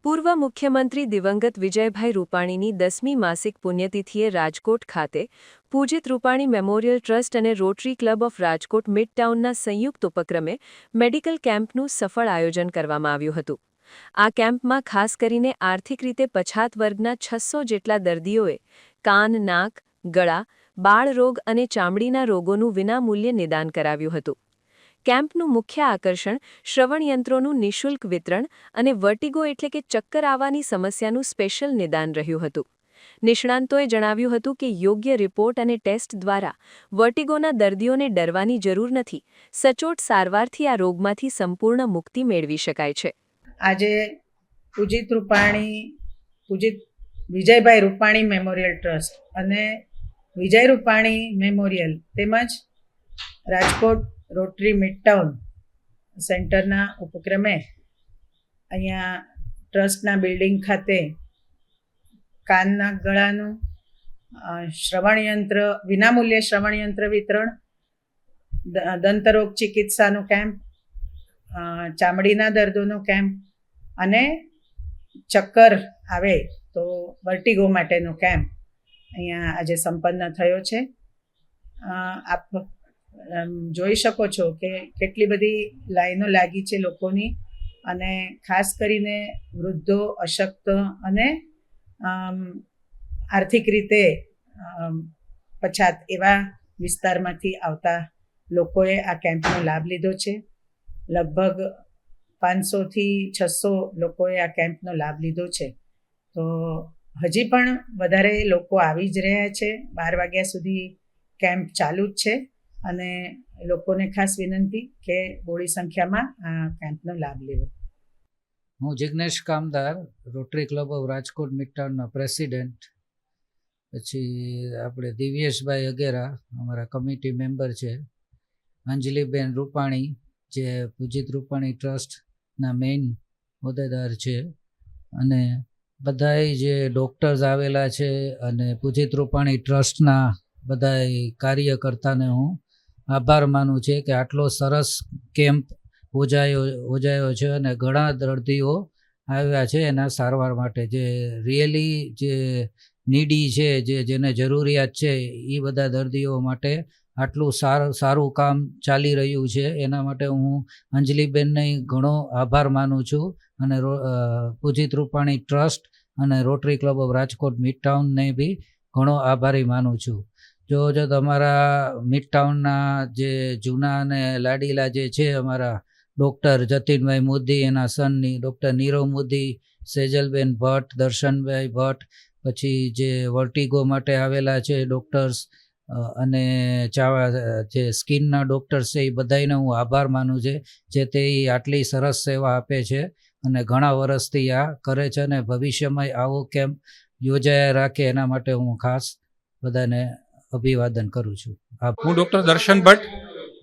પૂર્વ મુખ્યમંત્રી દિવંગત વિજયભાઈ રૂપાણીની 10મી માસિક પુણ્યતિથિએ રાજકોટ ખાતે પૂજિત રૂપાણી મેમોરિયલ ટ્રસ્ટ અને રોટરી ક્લબ ઓફ રાજકોટ મિડટાઉનના સંયુક્ત ઉપક્રમે મેડિકલ કેમ્પનું સફળ આયોજન કરવામાં આવ્યું હતું। આ કેમ્પમાં ખાસ કરીને આર્થિક રીતે પછાત વર્ગના 600 જેટલા દર્દીઓએ કાન, નાક, ગળા, બાળ રોગ અને ચામડીના રોગોનું વિનામૂલ્યે નિદાન કરાવ્યું હતું। કેમ્પનું મુખ્ય આકર્ષણ શ્રવણયંત્રોનું નિઃશુલ્ક વિતરણ અને વર્ટિગો એટલે કે ચક્કર આવવાની સમસ્યાનું સ્પેશિયલ નિદાન રહ્યું હતું। નિષ્ણાંતોએ જણાવ્યું હતું કે યોગ્ય રિપોર્ટ અને ટેસ્ટ દ્વારા વર્ટિગોના દર્દીઓને ડરવાની જરૂર નથી, સચોટ સારવારથી આ રોગમાંથી સંપૂર્ણ મુક્તિ મેળવી શકાય છે। આજે પૂજિત વિજયભાઈ રૂપાણી મેમોરિયલ ટ્રસ્ટ અને વિજય રૂપાણી મેમોરિયલ તેમજ રાજકોટ રોટરી મિડટાઉન સેન્ટરના ઉપક્રમે અહીંયા ટ્રસ્ટના બિલ્ડિંગ ખાતે કાનના ગળાનું શ્રવણયંત્ર વિનામૂલ્યે શ્રવણયંત્ર વિતરણ, દંતરોગ ચિકિત્સાનું કેમ્પ, ચામડીના દર્દોનો કેમ્પ અને ચક્કર આવે તો વર્ટિગો માટેનો કેમ્પ અહીંયા આજે સંપન્ન થયો છે। આપ જોઈ શકો છો કે કેટલી બધી લાઈનો લાગી છે લોકોની, અને ખાસ કરીને વૃદ્ધો, અશક્ત અને આર્થિક રીતે પછાત એવા વિસ્તારમાંથી આવતા લોકોએ આ કેમ્પનો લાભ લીધો છે। લગભગ 500થી 600 લોકોએ આ કેમ્પનો લાભ લીધો છે। તો હજી પણ વધારે લોકો આવી જ રહ્યા છે। 12 વાગ્યા સુધી કેમ્પ ચાલુ જ છે અને લોકોને ખાસ વિનંતી કે બોડી સંખ્યામાં આ કેમ્પનો લાભ લેવો। હું Jignesh Kamdar, rotary club of Rajkot મિડટાઉનના પ્રેસિડેન્ટ, પછી આપણે દિવ્યેશભાઈ અગેરા અમારા કમિટી મેમ્બર છે, અંજલિબેન રૂપાણી જે પૂજિત રૂપાણી ટ્રસ્ટના મેઇન હોદ્દેદાર છે, અને બધાય જે ડૉક્ટર્સ આવેલા છે અને પૂજિત રૂપાણી ટ્રસ્ટના બધાય કાર્યકર્તાને હું આભાર માનું છે કે આટલો સરસ કેમ્પ યોજાયો છે અને ઘણા દર્દીઓ આવ્યા છે એના સારવાર માટે, જે રિયલી જે નીડી છે, જેને જરૂરિયાત છે, એ બધા દર્દીઓ માટે આટલું સારું કામ ચાલી રહ્યું છે। એના માટે હું અંજલિબેનને ઘણો આભાર માનું છું અને પૂજિત રૂપાણી ટ્રસ્ટ અને રોટરી ક્લબ ઓફ રાજકોટ મિડટાઉનને બી ઘણો આભારી માનું છું। જો તમારા મિડટાઉનના જે જૂના અને લાડીલા જે છે અમારા ડૉક્ટર જતીનભાઈ મોદી, એના સનની ડૉક્ટર નીરવ મોદી, સેજલબેન ભટ્ટ, દર્શનભાઈ ભટ્ટ, પછી જે વર્ટિગો માટે આવેલા છે ડૉક્ટર્સ અને જે સ્કિનના ડૉક્ટર્સ છે, એ બધાને હું આભાર માનું છે જે તે આટલી સરસ સેવા આપે છે અને ઘણા વર્ષથી આ કરે છે અને ભવિષ્યમાં આવો કેમ્પ યોજાયા રાખે એના માટે હું ખાસ બધાને અભિવાદન કરું છું। હું ડૉક્ટર દર્શન ભટ્ટ,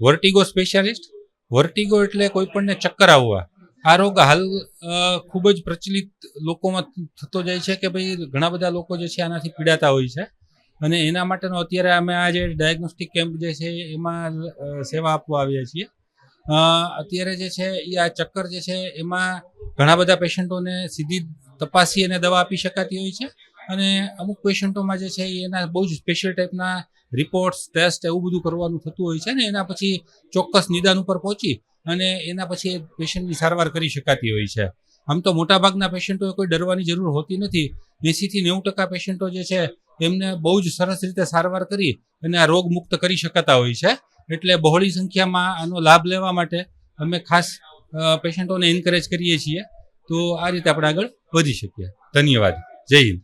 વર્ટિગો સ્પેશિયાલિસ્ટ। વર્ટિગો એટલે કોઈ પણને ચક્કર આવવા, આ રોગ હાલ ખૂબ જ પ્રચલિત લોકોમાં થતો જાય છે કે ભાઈ ઘણા બધા લોકો જે છે આનાથી પીડાતા હોય છે, અને એના માટેનો અત્યારે અમે આ જે ડાયગ્નોસ્ટિક કેમ્પ જે છે એમાં સેવા આપવા આવ્યા છીએ। અત્યારે જે છે એ આ ચક્કર જે છે એમાં ઘણા બધા પેશન્ટોને સીધી તપાસી અને દવા આપી શકાતી હોય છે, અને અમુક પેશન્ટોમાં જે છે એના બહુ જ સ્પેશિયલ ટાઈપના રિપોર્ટ્સ, ટેસ્ટ એવું બધું કરવાનું થતું હોય છે ને એના પછી ચોક્કસ નિદાન ઉપર પહોંચી અને એના પછી પેશન્ટની સારવાર કરી શકાતી હોય છે। આમ તો મોટાભાગના પેશન્ટોએ કોઈ ડરવાની જરૂર હોતી નથી। 80થી 90% પેશન્ટો જે છે એમને બહુ જ સરસ રીતે સારવાર કરી અને આ રોગ મુક્ત કરી શકાતા હોય છે। એટલે બહોળી સંખ્યામાં આનો લાભ લેવા માટે અમે ખાસ પેશન્ટોને એન્કરેજ કરીએ છીએ। તો આ રીતે આપણે આગળ વધી શકીએ। ધન્યવાદ। જય હિન્દ।